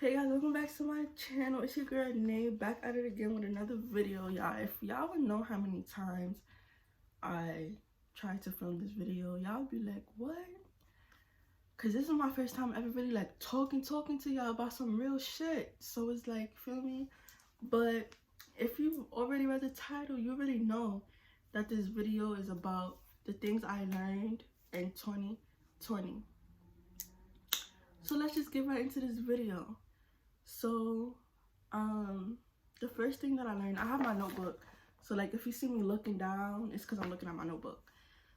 Hey guys, welcome back to my channel. It's your girl Nay, back at it again with another video, y'all. If y'all would know how many times I tried to film this video, y'all would be like, what? Because this is my first time ever really like talking to y'all about some real shit. So it's like, feel me? But if you've already read the title, you already know that this video is about the things I learned in 2020. So let's just get right into this video. So the first thing that I learned, I have my notebook, so like if you see me looking down, it's because I'm looking at my notebook.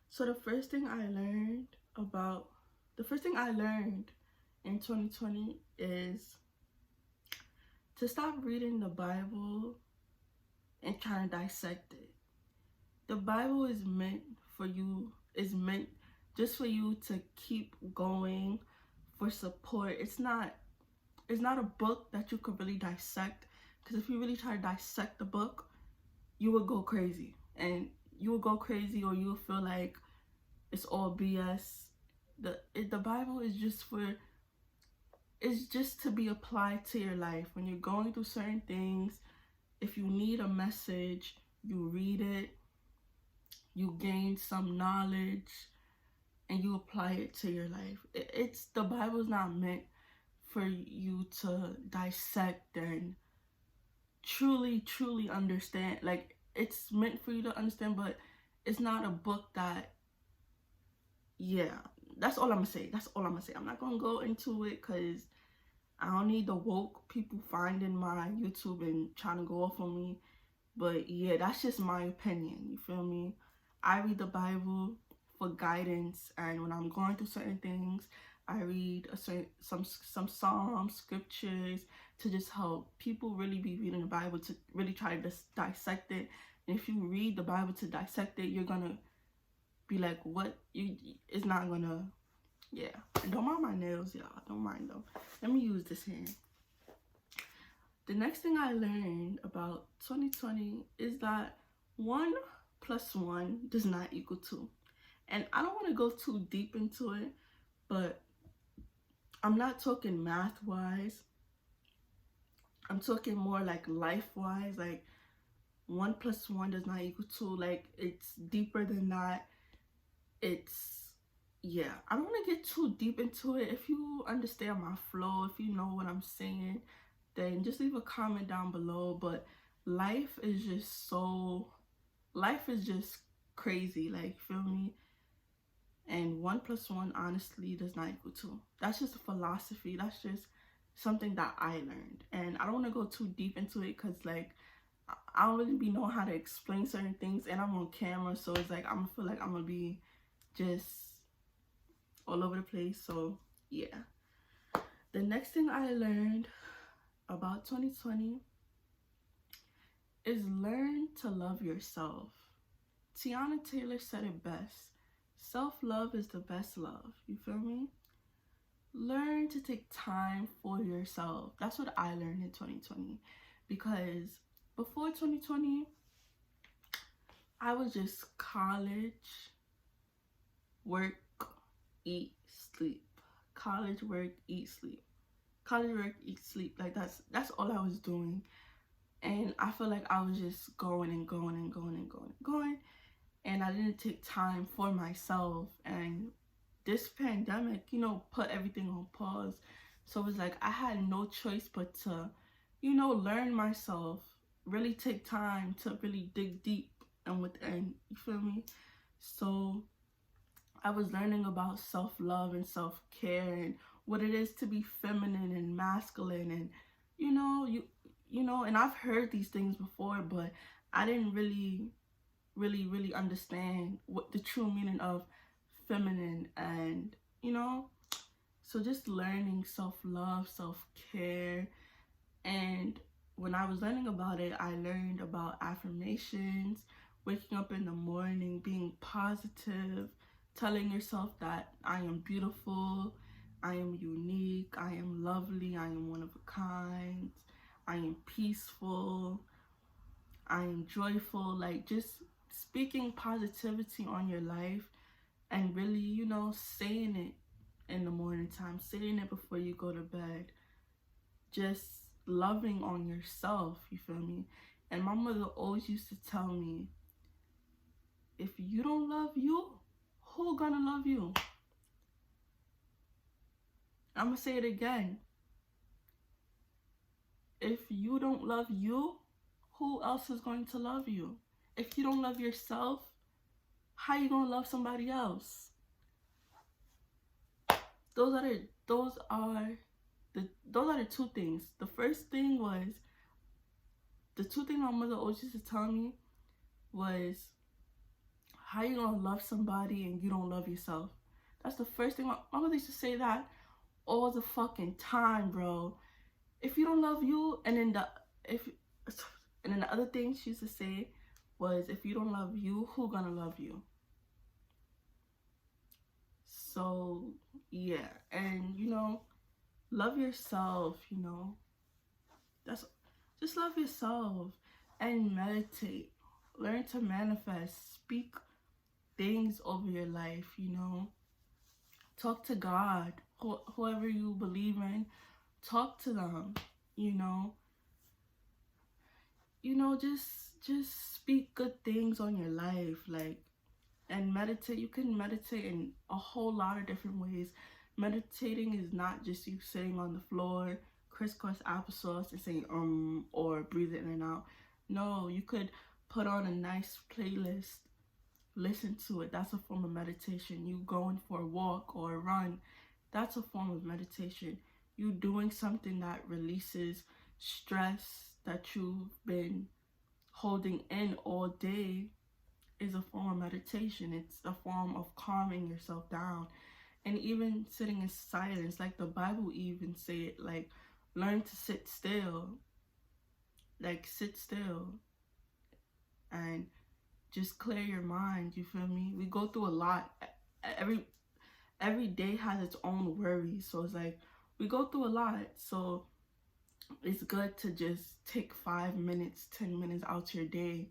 So the first thing I learned in 2020 is to stop reading the Bible and trying to dissect it. The Bible is meant just for you to keep going, for support. It's not a book that you could really dissect, because if you really try to dissect the book, you would go crazy, or you would feel like it's all BS. The Bible is just to be applied to your life when you're going through certain things. If you need a message, you read it, you gain some knowledge, and you apply it to your life. The Bible's not meant for you to dissect and truly understand. Like, it's meant for you to understand, but it's not a book that, yeah, that's all I'm gonna say. I'm not gonna go into it because I don't need the woke people finding my YouTube and trying to go off on me. But yeah, that's just my opinion, you feel me? I read the Bible for guidance, and when I'm going through certain things, I read some psalms, scriptures, to just help people really be reading the Bible, to really try to dissect it. And if you read the Bible to dissect it, you're gonna be like, what? It's not gonna, yeah. And don't mind my nails, y'all. Don't mind them. Let me use this hand. The next thing I learned about 2020 is that 1 + 1 does not equal 2. And I don't want to go too deep into it, but I'm not talking math-wise. I'm talking more like life-wise. Like, 1 + 1 does not equal 2. Like, it's deeper than that. Yeah. I don't want to get too deep into it. If you understand my flow, if you know what I'm saying, then just leave a comment down below. But life is just crazy. Like, feel me? And 1 + 1 honestly does not equal 2. That's just a philosophy. That's just something that I learned. And I don't want to go too deep into it because, like, I don't really know how to explain certain things, and I'm on camera, so it's like I'm gonna feel like I'm gonna be just all over the place. So yeah. The next thing I learned about 2020 is learn to love yourself. Tiana Taylor said it best. Self-love is the best love. You feel me? Learn to take time for yourself. That's what I learned in 2020. Because before 2020, I was just college, work, eat, sleep. College, work, eat, sleep. College, work, eat, sleep. Like, that's all I was doing. And I feel like I was just going and going and going and going and going. And I didn't take time for myself. And this pandemic, put everything on pause. So it's like I had no choice but to, learn myself, really take time to really dig deep and within. You feel me? So I was learning about self-love and self-care and what it is to be feminine and masculine, and and I've heard these things before, but I didn't really understand what the true meaning of feminine, and so just learning self-love, self-care. And when I was learning about it, I learned about affirmations, waking up in the morning, being positive, telling yourself that I am beautiful, I am unique, I am lovely, I am one of a kind, I am peaceful, I am joyful. Like, just speaking positivity on your life and really, saying it in the morning time, saying it before you go to bed. just loving on yourself, you feel me? And my mother always used to tell me, if you don't love you, who gonna love you? I'm gonna say it again. If you don't love you, who else is going to love you? If you don't love yourself, how you gonna love somebody else? Those are the two things. The first thing was, the two things my mother always used to tell me was, how you gonna love somebody and you don't love yourself? That's the first thing. My mother used to say that all the fucking time, bro. If you don't love you, and then the other thing she used to say was, if you don't love you, who gonna love you? So yeah, and love yourself. That's just love yourself and meditate. Learn to manifest. Speak things over your life. Talk to God, whoever you believe in. Talk to them. Just speak good things on your life, and meditate. You can meditate in a whole lot of different ways. Meditating is not just you sitting on the floor, crisscross applesauce, and saying or breathing in and out. No, you could put on a nice playlist, listen to it. That's a form of meditation. You going for a walk or a run, that's a form of meditation. You doing something that releases stress that you've been holding in all day is a form of meditation. It's a form of calming yourself down. And even sitting in silence, like the Bible even say it, like, learn to sit still. Like, sit still and just clear your mind, you feel me? We go through a lot. Every day has its own worries. So it's like, we go through a lot. So it's good to just take 5 minutes, 10 minutes out your day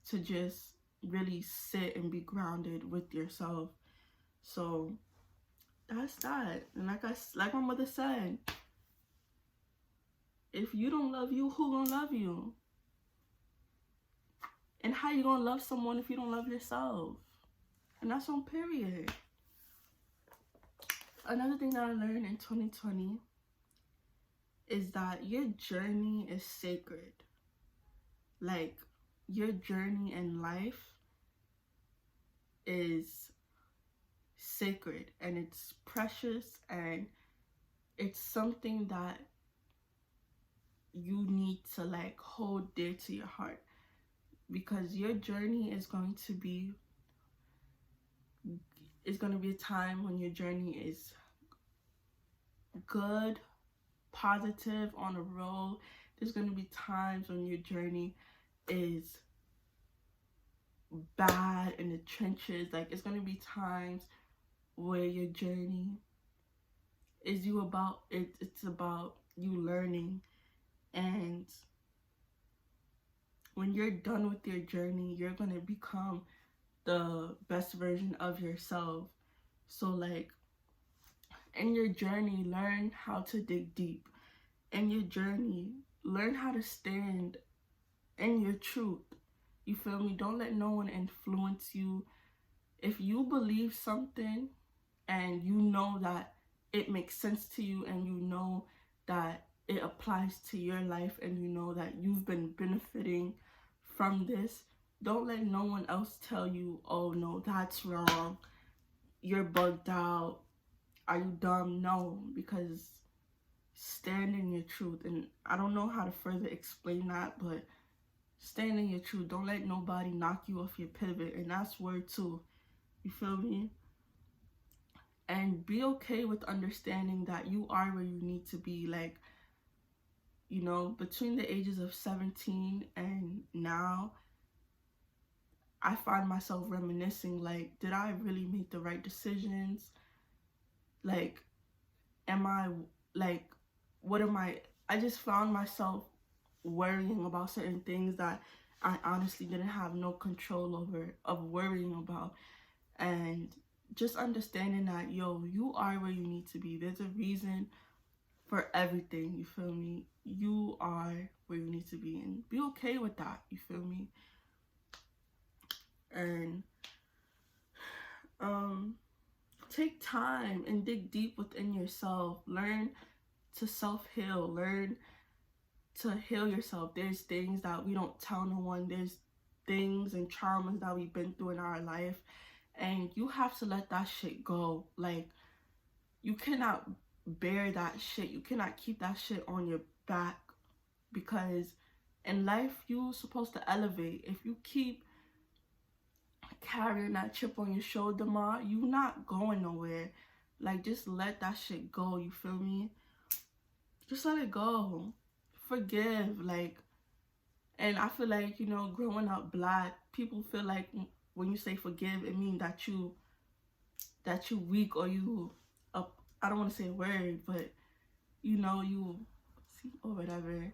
to just really sit and be grounded with yourself. So that's that. And like my mother said, if you don't love you, who gonna love you? And how you gonna love someone if you don't love yourself? And that's on period. Another thing that I learned in 2020 is that your journey is sacred. Like, your journey in life is sacred and it's precious, and it's something that you need to hold dear to your heart, because your journey is going to be a time when your journey is good, positive, on a roll. There's going to be times when your journey is bad, in the trenches. Like, it's going to be times where your journey is it's about you learning. And when you're done with your journey, you're going to become the best version of yourself. So in your journey, learn how to dig deep. In your journey, learn how to stand in your truth. You feel me? Don't let no one influence you. If you believe something and you know that it makes sense to you, and you know that it applies to your life, and you know that you've been benefiting from this, don't let no one else tell you, oh no, that's wrong, you're bugged out, are you dumb? No, because stand in your truth. And I don't know how to further explain that, but stand in your truth. Don't let nobody knock you off your pivot. And that's word 2. You feel me? And be okay with understanding that you are where you need to be. Between the ages of 17 and now, I find myself reminiscing, did I really make the right decisions? I just found myself worrying about certain things that I honestly didn't have no control over, of worrying about. And just understanding that, you are where you need to be. There's a reason for everything, you feel me? You are where you need to be, and be okay with that, you feel me? And take time and dig deep within yourself. Learn to self-heal. Learn to heal yourself. There's things that we don't tell no one. There's things and traumas that we've been through in our life, and you have to let that shit go. Like, you cannot bear that shit. You cannot keep that shit on your back, because in life you're supposed to elevate. If you keep carrying that chip on your shoulder, ma, you not going nowhere. Like, just let that shit go, you feel me? Just let it go. Forgive. Like, and I feel like, you know, growing up black, people feel like when you say forgive, it means that you weak, or you I don't want to say a word, but you know, you see, or whatever.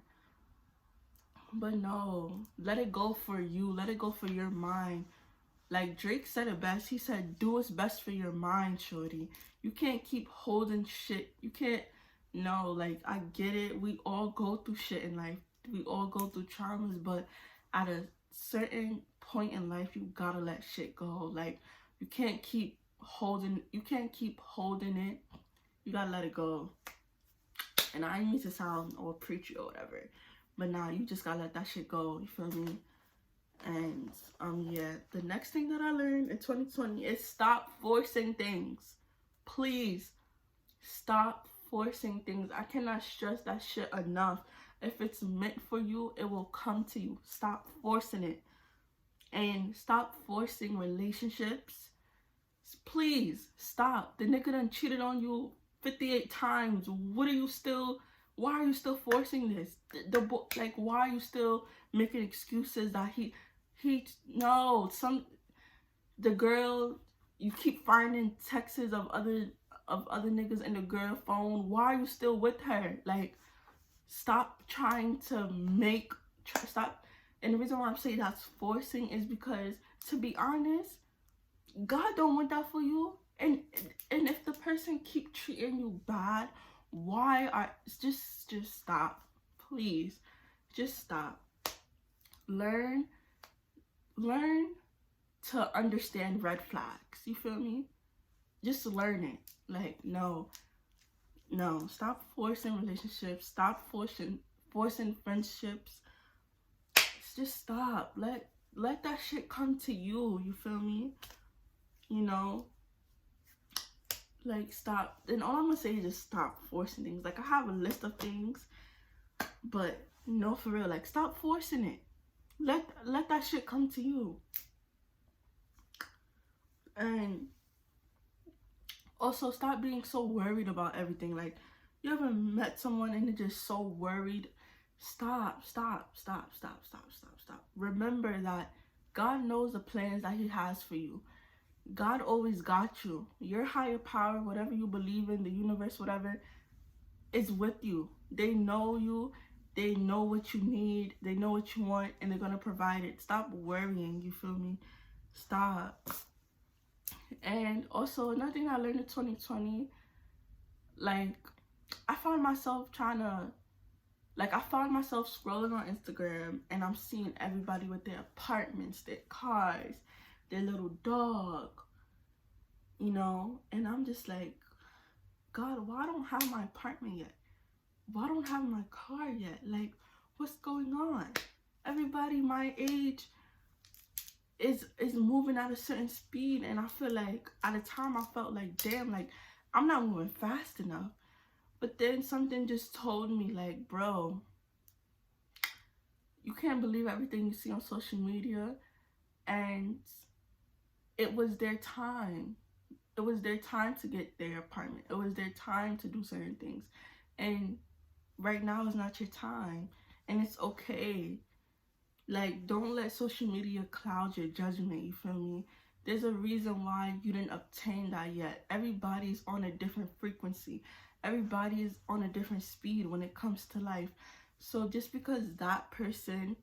But no, let it go for you. Let it go for your mind. Like Drake said it best. He said, do what's best for your mind, shorty. You can't keep holding shit. You can't, no, like, I get it. We all go through shit in life. We all go through traumas, but at a certain point in life, you gotta let shit go. Like, you can't keep holding it. You gotta let it go. And I need to sound all preachy or whatever, but nah, you just gotta let that shit go. You feel me? And yeah, the next thing that I learned in 2020 is stop forcing things. Please stop forcing things. I cannot stress that shit enough. If it's meant for you, it will come to you. Stop forcing it. And stop forcing relationships. Please stop. The nigga done cheated on you 58 times. Why are you still forcing this? Like, why are you still making excuses that the girl, you keep finding texts of other niggas in the girl phone. Why are you still with her? Like, stop trying to stop. And the reason why I'm saying that's forcing is because, to be honest, God don't want that for you. And if the person keep treating you bad, just stop. Please, just stop. Learn to understand red flags. You feel me? Just learn it. Like, no, stop forcing relationships. Stop forcing friendships. Just stop. Let that shit come to you. You feel me? You know, like, stop. And all I'm gonna say is just stop forcing things. Like, I have a list of things, but no, for real, like, stop forcing it. Let that shit come to you. And also, stop being so worried about everything. Like, you ever met someone and they're just so worried? Stop. Remember that God knows the plans that he has for you. God always got you. Your higher power, whatever you believe in, the universe, whatever, is with you. They know you. They know what you need. They know what you want, and they're going to provide it. Stop worrying, you feel me? Stop. And also, another thing I learned in 2020, like, I found myself scrolling on Instagram, and I'm seeing everybody with their apartments, their cars, their little dog, you know, and I'm just like, God, why don't I have my apartment yet? Why don't I have my car yet? Like, what's going on? Everybody my age is moving at a certain speed, and I feel like at the time I felt like, damn, like, I'm not moving fast enough. But then something just told me, like, bro, you can't believe everything you see on social media. And it was their time. It was their time to get their apartment. It was their time to do certain things. And right now is not your time. And it's okay. Like, don't let social media cloud your judgment, you feel me? There's a reason why you didn't obtain that yet. Everybody's on a different frequency. Everybody is on a different speed when it comes to life. So just because that person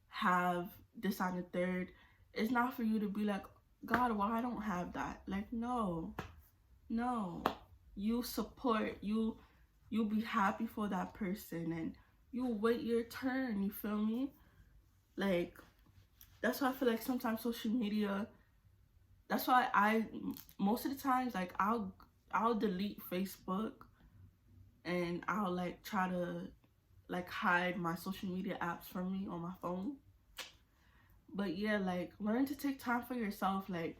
have this on the third, it's not for you to be like, God, why I don't have that? Like, no. You support, you you'll be happy for that person and you'll wait your turn, you feel me? Like, that's why I feel like sometimes social media, that's why I, most of the times, like, I'll delete Facebook and I'll like try to like hide my social media apps from me on my phone. But yeah, like, learn to take time for yourself. Like,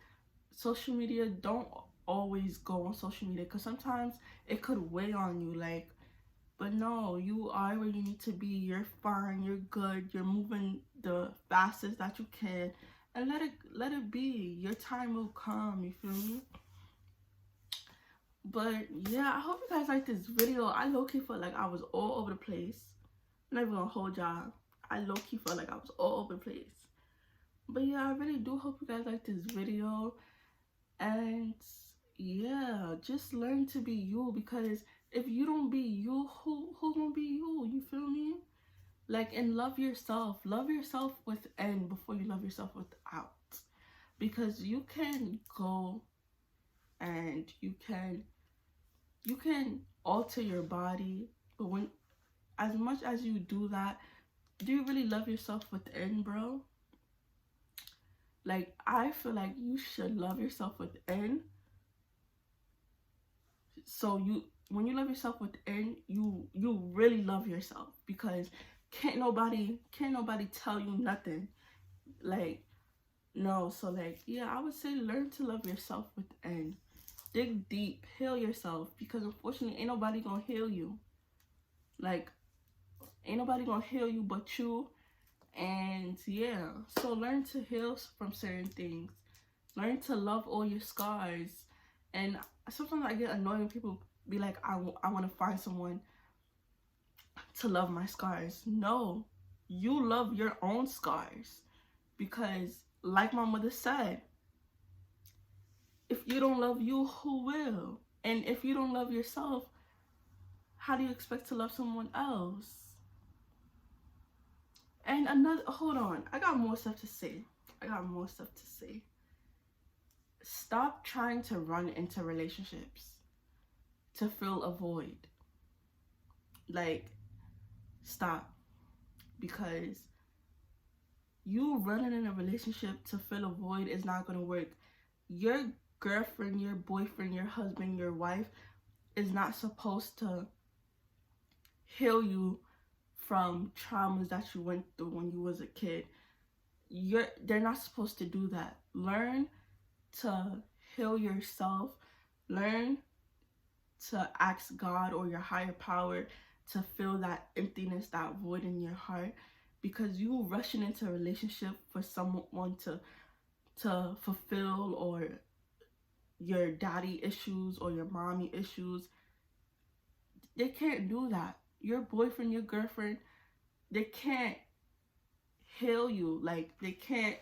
social media, don't always go on social media because sometimes it could weigh on you. Like, but no, you are where you need to be. You're fine, you're good, you're moving the fastest that you can, and let it be. Your time will come, you feel me? But yeah, I hope you guys like this video. I low-key felt like I was all over the place. I'm not even gonna hold y'all. I low-key felt like I was all over the place. But yeah, I really do hope you guys like this video. And yeah, just learn to be you, because if you don't be you, who gonna be you? You feel me? Like, and love yourself. Love yourself within before you love yourself without. Because you can go and you can alter your body, but when, as much as you do that, do you really love yourself within, bro? Like, I feel like you should love yourself within. So when you love yourself within, you really love yourself, because can't nobody tell you nothing. Like, no. So like, yeah, I would say learn to love yourself within. Dig deep, heal yourself, because unfortunately ain't nobody gonna heal you. Like, ain't nobody gonna heal you but you. And yeah, so learn to heal from certain things. Learn to love all your scars. And sometimes I get annoyed when people be like, I want to find someone to love my scars. No, you love your own scars, because like my mother said, if you don't love you, who will? And if you don't love yourself, how do you expect to love someone else? And another, hold on, I got more stuff to say. Stop trying to run into relationships to fill a void. Like, stop. Because you running in a relationship to fill a void is not going to work. Your girlfriend, your boyfriend, your husband, your wife is not supposed to heal you from traumas that you went through when you was a kid. They're not supposed to do that. Learn to heal yourself. Learn to ask God or your higher power to fill that emptiness, that void in your heart, because you rushing into a relationship for someone to fulfill, or your daddy issues or your mommy issues. They can't do that. Your boyfriend, your girlfriend, they can't heal you. Like, they can't.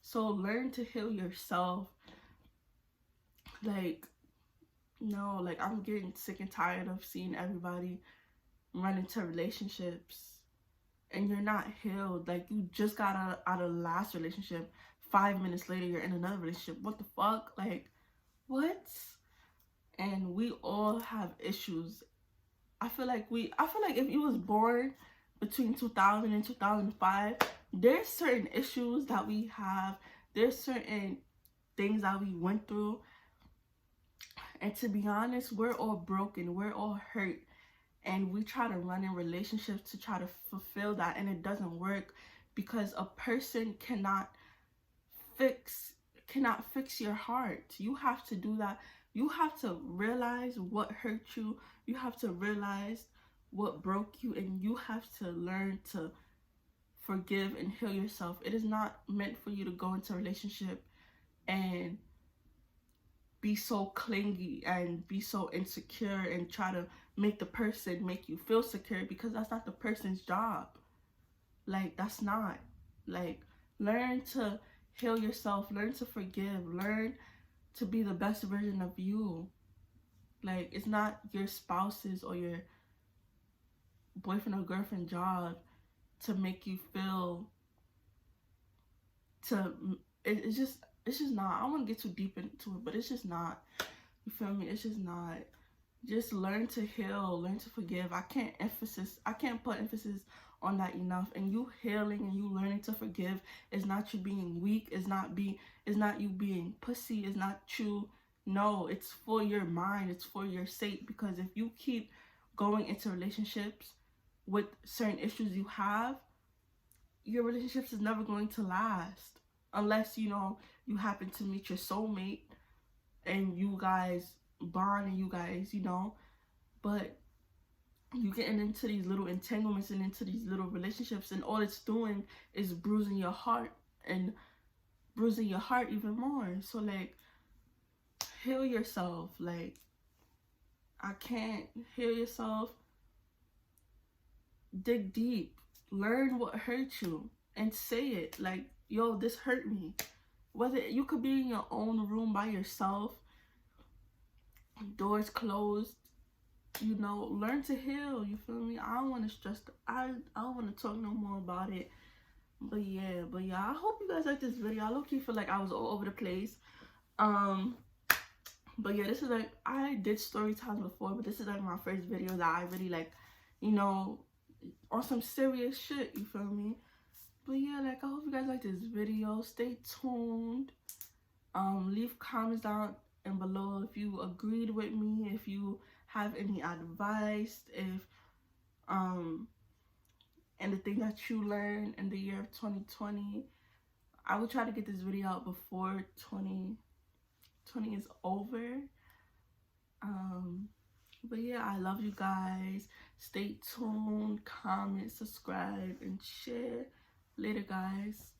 So learn to heal yourself. Like, no, like, I'm getting sick and tired of seeing everybody run into relationships and you're not healed. Like, you just got out of the last relationship. 5 minutes later, you're in another relationship. What the fuck? Like, what? And we all have issues. I feel like if you was born between 2000 and 2005, there's certain issues that we have. There's certain things that we went through. And to be honest, we're all broken. We're all hurt. And we try to run in relationships to try to fulfill that. And it doesn't work, because a person cannot fix your heart. You have to do that. You have to realize what hurt you. You have to realize what broke you, and you have to learn to forgive and heal yourself. It is not meant for you to go into a relationship and be so clingy and be so insecure and try to make the person make you feel secure, because that's not the person's job. Like, that's not. Like, learn to heal yourself, learn to forgive, learn to be the best version of you. Like, it's not your spouse's or your boyfriend or girlfriend job to make you feel it's just not. I don't want to get too deep into it, but it's just not. You feel me? It's just not. just learn to heal, learn to forgive. I can't put emphasis on that enough. And you healing and you learning to forgive is not you being weak, it's not you being pussy, it's not you. No, it's for your mind, it's for your sake. Because if you keep going into relationships with certain issues you have, your relationships is never going to last. Unless, you know, you happen to meet your soulmate and you guys bond and you guys, you know, but you getting into these little entanglements and into these little relationships, and all it's doing is bruising your heart and bruising your heart even more. So like, heal yourself. Like, I can't. Heal yourself, dig deep, learn what hurt you and say it. Like, yo, this hurt me. Whether you could be in your own room by yourself, doors closed, you know, learn to heal. You feel me? I don't want to stress. I don't want to talk no more about it. But yeah, I hope you guys like this video. I low-key feel like I was all over the place. But yeah, this is like, I did story times before, but this is like my first video that I really like, you know, on some serious shit. You feel me? But yeah, like, I hope you guys like this video. Stay tuned. Leave comments down and below if you agreed with me, if you have any advice, if anything that you learned in the year of 2020. I will try to get this video out before 2020 is over. But yeah, I love you guys. Stay tuned, comment, subscribe, and share. Later, guys.